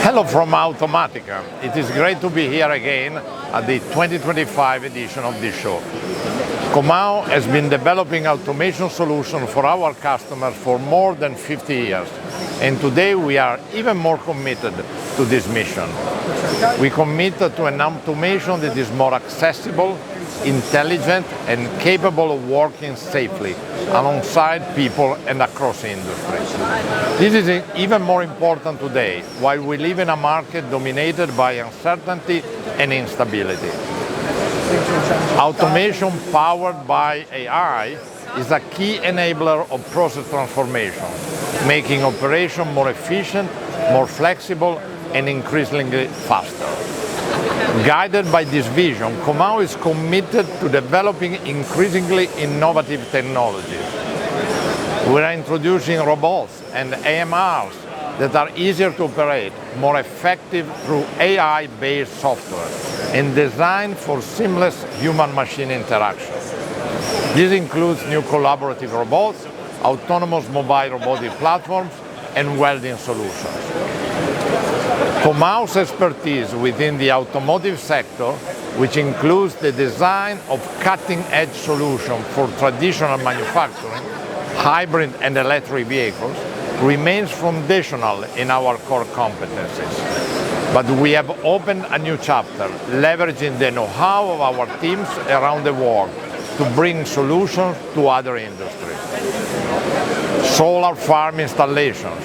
Hello from Automatica. It is great to be here again at the 2025 edition of this show. Comau has been developing automation solutions for our customers for more than 50 years, and today we are even more committed to this mission. We commit to an automation that is more accessible, intelligent, and capable of working safely alongside people and across industries. This is even more important today, while we live in a market dominated by uncertainty and instability. Automation powered by AI is a key enabler of process transformation, making operation more efficient, more flexible, and increasingly faster. Guided by this vision, Comau is committed to developing increasingly innovative technologies. We are introducing robots and AMRs that are easier to operate, more effective through AI-based software, and designed for seamless human-machine interaction. This includes new collaborative robots, autonomous mobile robotic platforms, and welding solutions. Comau's expertise within the automotive sector, which includes the design of cutting-edge solutions for traditional manufacturing, hybrid and electric vehicles, remains foundational in our core competencies. But we have opened a new chapter, leveraging the know-how of our teams around the world to bring solutions to other industries. Solar farm installations,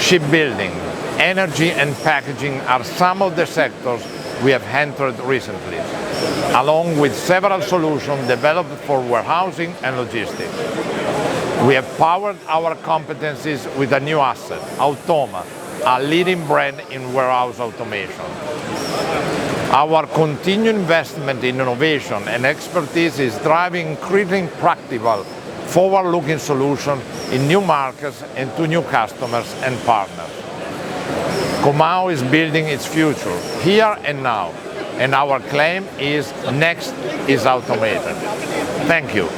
shipbuilding, energy and packaging are some of the sectors we have entered recently, along with several solutions developed for warehousing and logistics. We have powered our competencies with a new asset, Automa, a leading brand in warehouse automation. Our continued investment in innovation and expertise is driving increasing practical, forward-looking solutions in new markets and to new customers and partners. Comau is building its future, here and now, and our claim is next is automated. Thank you.